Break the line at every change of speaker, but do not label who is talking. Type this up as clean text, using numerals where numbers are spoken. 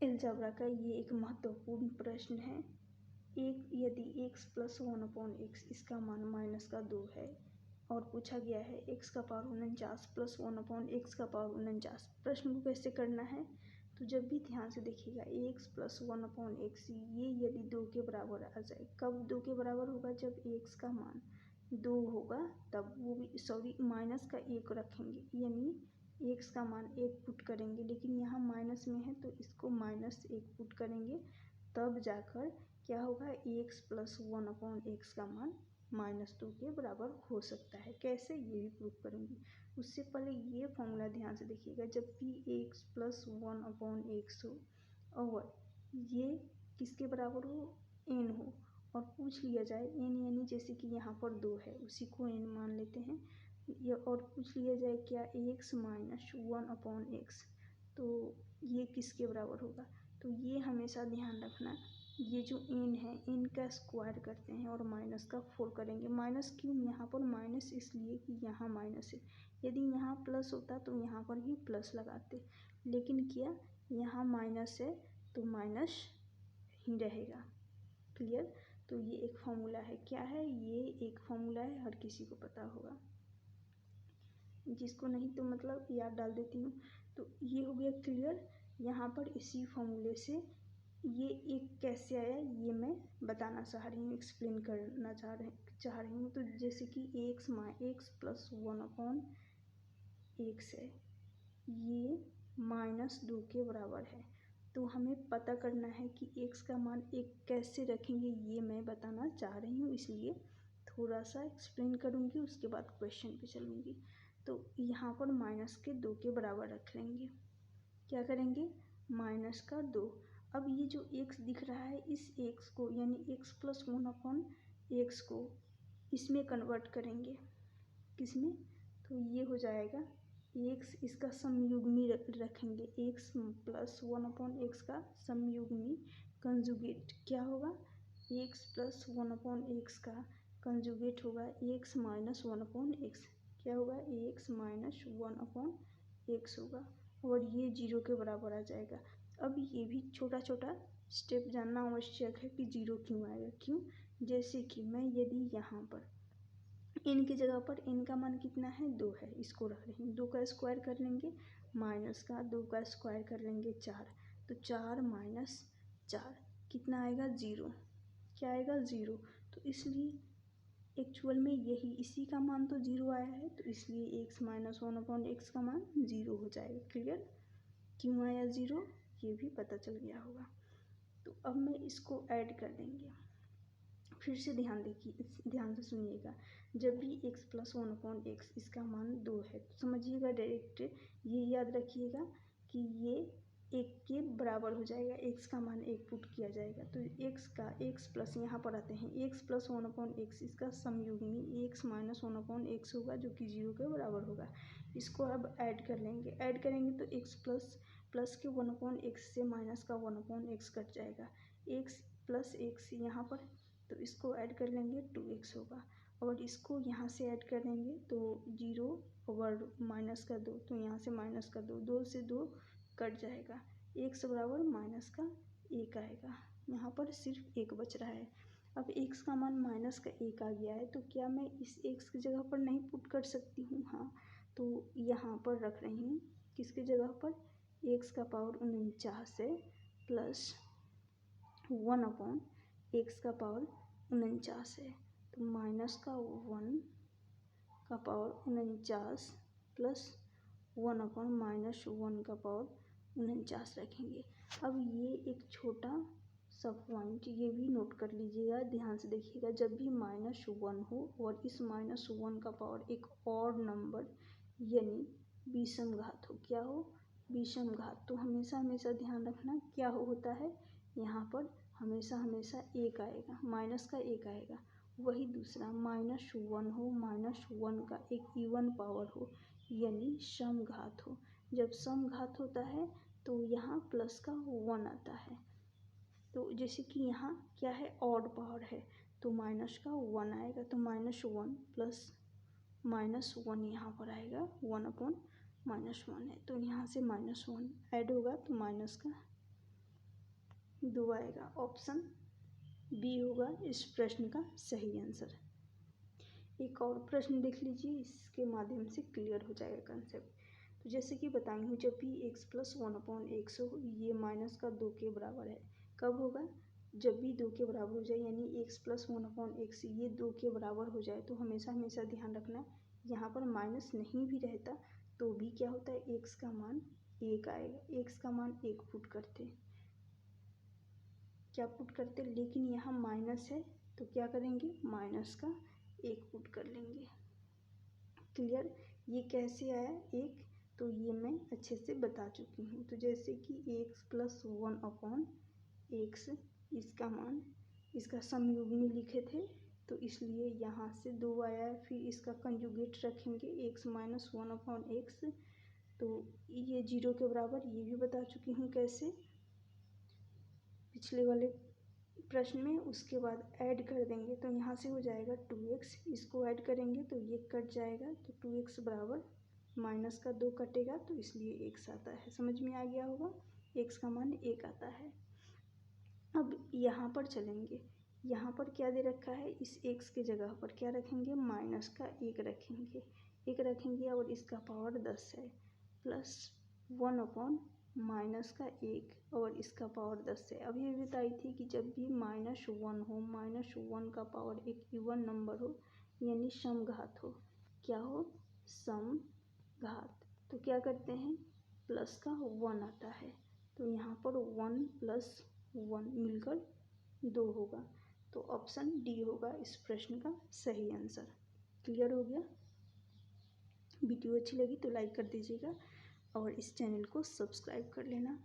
Algebra का ये एक महत्वपूर्ण प्रश्न है। यदि x प्लस 1/x इसका मान -2 है और पूछा गया है x का पावर 49 प्लस 1/x का पावर 49, प्रश्न को कैसे करना है? तो जब भी ध्यान से देखिएगा x प्लस 1/x ये यदि 2 के बराबर आ जाए, कब 2 के बराबर होगा? जब x का मान 2 होगा तब, वो भी सॉरी माइनस का 1 रखेंगे, यानी x का मान 1 पुट करेंगे, लेकिन यहाँ माइनस में है तो इसको -1 पुट करेंगे, तब जाकर क्या होगा? x प्लस 1/x का मान -2 के बराबर हो सकता है। कैसे, ये भी प्रूव करेंगे। उससे पहले ये फॉर्मूला ध्यान से देखिएगा, जब भी x प्लस 1/x हो और ये किसके बराबर हो? n हो, और पूछ लिया जाए n, यानी जैसे कि यहाँ पर 2 है उसी को n मान लेते हैं, और पूछ लिया जाए क्या? x माइनस 1/x, तो ये किसके बराबर होगा? तो ये हमेशा ध्यान रखना, ये जो n है n का स्क्वायर करते हैं और माइनस का 4 करेंगे। माइनस क्यों? यहाँ पर माइनस इसलिए कि यहाँ माइनस है, यदि यहाँ प्लस होता तो यहाँ पर भी प्लस लगाते, लेकिन क्या यहाँ माइनस है तो माइनस ही रहेगा। क्लियर? तो ये एक फॉर्मूला है। क्या है? ये एक फॉर्मूला है, हर किसी को पता होगा, जिसको नहीं तो मतलब याद डाल देती हूँ। तो ये हो गया क्लियर। यहाँ पर इसी फॉर्मूले से ये एक कैसे आया ये मैं बताना चाह रही हूँ, एक्सप्लेन करना चाह रही हूँ। तो जैसे कि x प्लस 1/x है, ये -2 के बराबर है, तो हमें पता करना है कि x का मान 1 कैसे रखेंगे, ये मैं बताना चाह रही हूँ, इसलिए थोड़ा सा एक्सप्लेन करूँगी, उसके बाद क्वेश्चन पे चलूँगी। तो यहाँ पर माइनस के 2 के बराबर रख लेंगे। क्या करेंगे? -2। अब ये जो x दिख रहा है, इस x को यानी x प्लस 1/x को इसमें कन्वर्ट करेंगे। किसमें? तो ये हो जाएगा x, इसका समयुग्मी रखेंगे, x प्लस 1/x का समयुग्मी कंजुगेट क्या होगा? x प्लस 1/x का कंजुगेट होगा x माइनस 1/x। क्या होगा? x माइनस 1/x होगा, और ये 0 के बराबर आ जाएगा। अब ये भी छोटा छोटा स्टेप जानना आवश्यक है कि 0 क्यों आएगा। क्यों? जैसे कि मैं यदि यहाँ पर n की जगह पर n का मान कितना है? 2 है, इसको रख रही हूँ, 2 का स्क्वायर कर लेंगे, माइनस का 2 का स्क्वायर कर लेंगे 4, तो 4 माइनस 4 कितना आएगा? 0। क्या आएगा? 0। तो इसलिए एक्चुअल में यही इसी का मान तो 0 आया है, तो इसलिए x माइनस 1/x का मान 0 हो जाएगा। क्लियर? क्यों आया 0 ये भी पता चल गया होगा। तो अब मैं इसको ऐड कर देंगे, फिर से ध्यान से सुनिएगा। जब भी x प्लस 1/x इसका मान 2 है, तो समझिएगा डायरेक्ट ये याद रखिएगा कि ये 1 के बराबर हो जाएगा, x का मान 1 पुट किया जाएगा, तो x प्लस यहाँ पर आते हैं x प्लस 1/x इसका समयुग्मी x माइनस 1/x होगा, जो कि 0 के बराबर होगा। इसको अब ऐड कर लेंगे, ऐड करेंगे तो x प्लस के 1/x से माइनस का 1/x कट जाएगा, x प्लस x यहाँ पर, तो इसको ऐड कर लेंगे 2x होगा, और इसको यहाँ से ऐड करेंगे तो 0 और माइनस का 2, तो यहाँ से माइनस का 2, 2 से 2 कट जाएगा, x बराबर माइनस का 1 आएगा। यहाँ पर सिर्फ 1 बच रहा है। अब x का मान माइनस का 1 आ गया है, तो क्या मैं इस x की जगह पर नहीं पुट कर सकती हूँ? हाँ, तो यहाँ पर रख रही हूँ, किसकी जगह पर? x का पावर 49 है प्लस 1/x का पावर 49 है, तो माइनस का 1 का पावर 49 प्लस 1/-1 का पावर 49 रखेंगे। अब ये एक छोटा सा पॉइंट ये भी नोट कर लीजिएगा, ध्यान से देखिएगा। जब भी -1 हो और इस -1 का पावर एक और नंबर यानी विषम घात हो, क्या हो? विषम घात, तो हमेशा ध्यान रखना क्या होता है यहाँ पर, हमेशा 1 आएगा, माइनस का 1 आएगा। वही दूसरा -1 हो, -1 का एक इवन पावर हो, यानी समघात हो। जब समघात होता है तो यहाँ प्लस का 1 आता है, तो जैसे कि यहाँ क्या है? ऑड पावर है, तो माइनस का 1 आएगा, तो -1 प्लस -1 यहाँ पर आएगा, 1/-1 है, तो यहाँ से -1 ऐड होगा तो माइनस का 2 आएगा। ऑप्शन बी होगा इस प्रश्न का सही आंसर। एक और प्रश्न देख लीजिए, इसके माध्यम से क्लियर हो जाएगा कंसेप्ट। तो जैसे कि बताई हूँ, जब भी x प्लस 1/x हो, ये माइनस का 2 के बराबर है। कब होगा? जब भी 2 के बराबर हो जाए, यानी x प्लस 1/x ये 2 के बराबर हो जाए, तो हमेशा हमेशा ध्यान रखना, यहाँ पर माइनस नहीं भी रहता तो भी क्या होता है, x का मान 1 आएगा। x का मान 1 पुट करते, क्या पुट करते, लेकिन यहाँ माइनस है तो क्या करेंगे, माइनस का 1 पुट कर लेंगे। क्लियर? ये कैसे आया 1, तो ये मैं अच्छे से बता चुकी हूँ। तो जैसे कि x प्लस 1/x, इसका मान, इसका समयुग्मी में लिखे थे तो इसलिए यहाँ से 2 आया है। फिर इसका कंजुगेट रखेंगे x माइनस 1/x, तो ये 0 के बराबर, ये भी बता चुकी हूँ कैसे पिछले वाले प्रश्न में। उसके बाद ऐड कर देंगे तो यहाँ से हो जाएगा 2x, इसको ऐड करेंगे तो ये कट जाएगा, तो 2x बराबर माइनस का 2 कटेगा तो इसलिए x आता है। समझ में आ गया होगा, x का मान 1 आता है। अब यहाँ पर चलेंगे, यहाँ पर क्या दे रखा है, इस x के जगह पर क्या रखेंगे, माइनस का 1 रखेंगे, 1 रखेंगे और इसका पावर 10 है, प्लस 1/ माइनस का 1 और इसका पावर 10 है। अभी भी बताई थी कि जब भी -1 हो, -1 का पावर एक इवन नंबर हो, यानी समघात हो, क्या हो, समघात, तो क्या करते हैं, प्लस का 1 आता है, तो यहाँ पर 1 + 1 मिलकर 2 होगा, तो ऑप्शन डी होगा इस प्रश्न का सही आंसर। क्लियर हो गया? वीडियो अच्छी लगी तो लाइक कर दीजिएगा और इस चैनल को सब्सक्राइब कर लेना।